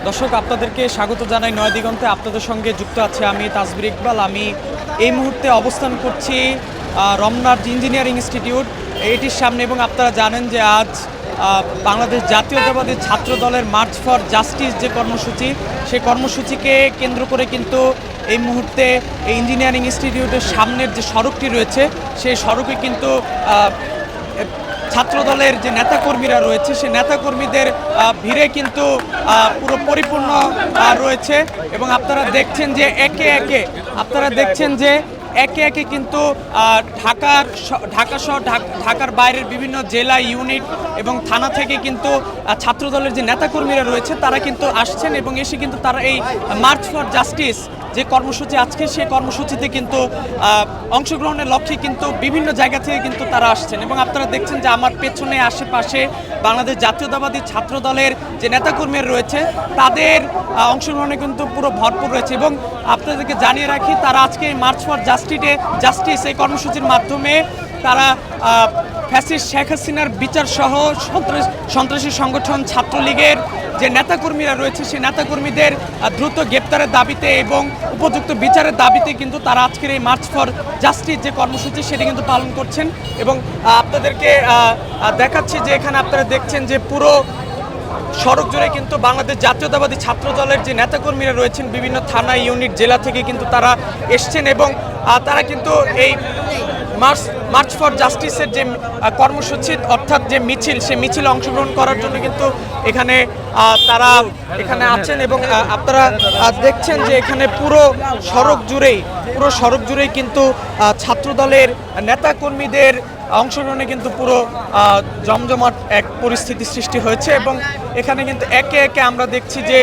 দর্শক আপনাদেরকে স্বাগত জানাই নয় দিগন্তে। আপনাদের সঙ্গে যুক্ত আছে আমি তাজবির ইকবাল। আমি এই মুহূর্তে অবস্থান করছি রমনার ইঞ্জিনিয়ারিং ইনস্টিটিউট এটির সামনে, এবং আপনারা জানেন যে আজ বাংলাদেশ জাতীয়তাবাদী ছাত্র দলের মার্চ ফর জাস্টিস যে কর্মসূচি, সেই কর্মসূচিকে কেন্দ্র করে কিন্তু এই মুহূর্তে এই ইঞ্জিনিয়ারিং ইনস্টিটিউটের সামনের যে সড়কটি রয়েছে সেই সড়কে কিন্তু ছাত্রদলের যে নেতাকর্মীরা রয়েছে সেই নেতাকর্মীদের ভিড়ে কিন্তু পুরো পরিপূর্ণ রয়েছে। এবং আপনারা দেখছেন যে একে একে কিন্তু ঢাকা সহ ঢাকার বাইরের বিভিন্ন জেলা ইউনিট এবং থানা থেকে কিন্তু ছাত্রদলের যে নেতাকর্মীরা রয়েছে তারা কিন্তু আসছেন, এবং এসে কিন্তু তারা এই মার্চ ফর জাস্টিস যে কর্মসূচি আজকে সেই কর্মসূচিতে কিন্তু অংশগ্রহণের লক্ষ্যে কিন্তু বিভিন্ন জায়গা থেকে কিন্তু তারা আসছেন। এবং আপনারা দেখছেন যে আমার পেছনে আশেপাশে বাংলাদেশ জাতীয়তাবাদী ছাত্র দলের যে নেতাকর্মীরা রয়েছে তাদের অংশগ্রহণে কিন্তু পুরো ভরপুর রয়েছে। এবং আপনাদেরকে জানিয়ে রাখি, তারা আজকে এই মার্চ ফর জাস্টিস এই কর্মসূচির মাধ্যমে তারা ফ্যাসিস্ট শেখ হাসিনার বিচার সহ সন্ত্রাসী সংগঠন ছাত্রলীগের যে নেতাকর্মীরা রয়েছে সেই নেতাকর্মীদের দ্রুত গ্রেপ্তারের দাবিতে এবং উপযুক্ত বিচারের দাবিতে কিন্তু তারা আজকের এই মার্চ ফর জাস্টিস যে কর্মসূচি সেটি কিন্তু পালন করছেন। এবং আপনাদেরকে দেখাচ্ছি যে এখানে আপনারা দেখছেন যে পুরো সড়ক জুড়ে কিন্তু বাংলাদেশ জাতীয়তাবাদী ছাত্র দলের যে নেতাকর্মীরা রয়েছেন বিভিন্ন থানা ইউনিট জেলা থেকে কিন্তু তারা এসছেন, এবং তারা কিন্তু এই মার্চ ফর জাস্টিসের যে কর্মসূচি অর্থাৎ যে মিছিল, সেই মিছিলে অংশগ্রহণ করার জন্য কিন্তু তারা এখানে আছেন। এবং আপনারা দেখছেন যে এখানে পুরো সড়ক জুড়েই কিন্তু ছাত্রদলের নেতাকর্মীদের অংশগ্রহণে কিন্তু পুরো জমজমাট এক পরিস্থিতি সৃষ্টি হয়েছে। এবং এখানে কিন্তু একে একে আমরা দেখছি যে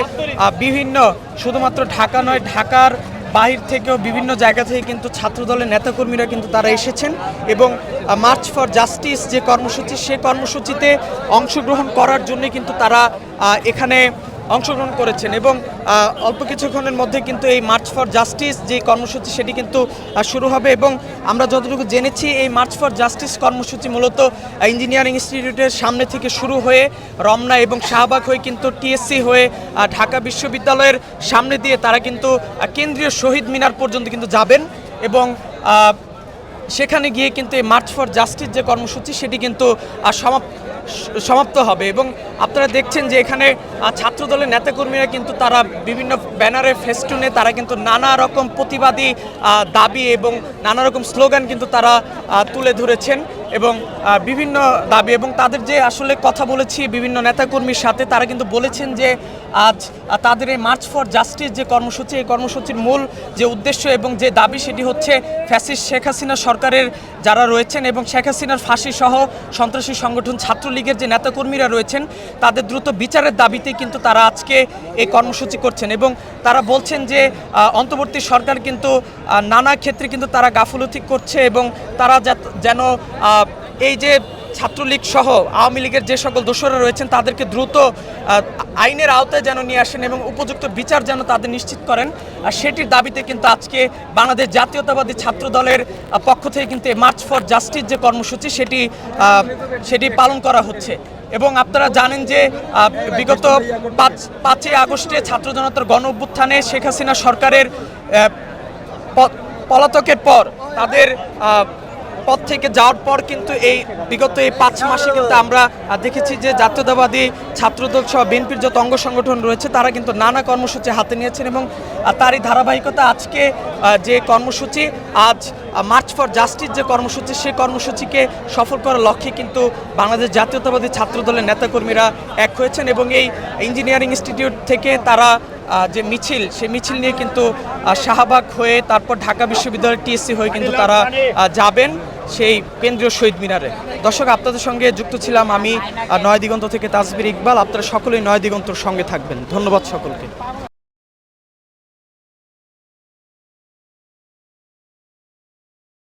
বিভিন্ন শুধুমাত্র ঢাকা নয়, ঢাকার বাহির থেকেও বিভিন্ন জায়গা থেকে কিন্তু ছাত্রদলের নেতাকর্মীরা কিন্তু তারা এসেছেন এবং মার্চ ফর জাস্টিস যে কর্মসূচি সেই কর্মসূচিতে অংশগ্রহণ করার জন্য কিন্তু তারা এখানে অংশগ্রহণ করেছেন। এবং অল্প কিছুক্ষণের মধ্যে কিন্তু এই মার্চ ফর জাস্টিস যে কর্মসূচি সেটি কিন্তু শুরু হবে। এবং আমরা যতটুকু জেনেছি এই মার্চ ফর জাস্টিস কর্মসূচি মূলত ইঞ্জিনিয়ারিং ইনস্টিটিউটের সামনে থেকে শুরু হয়ে রমনা এবং শাহবাগ হয়ে কিন্তু টিএসসি হয়ে ঢাকা বিশ্ববিদ্যালয়ের সামনে দিয়ে তারা কিন্তু কেন্দ্রীয় শহীদ মিনার পর্যন্ত কিন্তু যাবেন, এবং সেখানে গিয়ে কিন্তু এই মার্চ ফর জাস্টিস যে কর্মসূচি সেটি কিন্তু সমাপ্ত হবে। এবং আপনারা দেখছেন যে এখানে ছাত্রদলের নেতাকর্মীরা কিন্তু তারা বিভিন্ন ব্যানারে ফেস্টুনে তারা কিন্তু নানা রকম প্রতিবাদী দাবি এবং নানা রকম স্লোগান কিন্তু তারা তুলে ধরেছেন এবং বিভিন্ন দাবি, এবং তাদের যে আসলে কথা বলেছি বিভিন্ন নেতাকর্মীর সাথে, তারা কিন্তু বলেছেন যে আজ তাদের এই মার্চ ফর জাস্টিস যে কর্মসূচি, এই কর্মসূচির মূল যে উদ্দেশ্য এবং যে দাবি সেটি হচ্ছে ফ্যাসিস্ট শেখ হাসিনা সরকারের যারা রয়েছেন এবং শেখ হাসিনার ফাঁসি সহ সন্ত্রাসী সংগঠন ছাত্রলীগের যে নেতাকর্মীরা রয়েছেন তাদের দ্রুত বিচারের দাবিতে কিন্তু তারা আজকে এই কর্মসূচি করছেন। এবং তারা বলছেন যে অন্তর্বর্তী সরকার কিন্তু নানা ক্ষেত্রে কিন্তু তারা গাফলতি করছে, এবং তারা যেন এই যে ছাত্রলীগ সহ আওয়ামী লীগের যে সকল দোষরা রয়েছেন তাদেরকে দ্রুত আইনের আওতায় যেন নিয়ে আসেন এবং উপযুক্ত বিচার যেন তাদের নিশ্চিত করেন, সেটির দাবিতে কিন্তু আজকে বাংলাদেশ জাতীয়তাবাদী ছাত্র দলের পক্ষ থেকে কিন্তু মার্চ ফর জাস্টিস যে কর্মসূচি সেটি পালন করা হচ্ছে। এবং আপনারা জানেন যে বিগত 5ই আগস্টে ছাত্র জনতার গণ অভ্যুত্থানে শেখ হাসিনা সরকারের পলাতকের পর তাদের পদ থেকে যাওয়ার পর কিন্তু এই বিগত এই 5 মাসে কিন্তু আমরা দেখেছি যে জাতীয়তাবাদী ছাত্রদল সহ বিএনপির যত অঙ্গ সংগঠন রয়েছে তারা কিন্তু নানা কর্মসূচি হাতে নিয়েছেন, এবং তারই ধারাবাহিকতা আজকে যে কর্মসূচি আজ মার্চ ফর জাস্টিস যে কর্মসূচি সেই কর্মসূচিকে সফল করার লক্ষ্যে কিন্তু বাংলাদেশ জাতীয়তাবাদী ছাত্রদলের নেতাকর্মীরা এক হয়েছেন। এবং এই ইঞ্জিনিয়ারিং ইনস্টিটিউট থেকে তারা যে মিছিল সেই মিছিল নিয়ে কিন্তু শাহবাগ হয়ে তারপর ঢাকা বিশ্ববিদ্যালয়ের টিএসসি হয়ে কিন্তু তারা যাবেন সেই কেন্দ্রীয় শহীদ মিনারে। দর্শক, আপনাদের সঙ্গে যুক্ত ছিলাম আমি নয় দিগন্ত থেকে তাজবির ইকবাল। আপনারা সকলেই নয় দিগন্তর সঙ্গে থাকবেন। ধন্যবাদ সকলকে।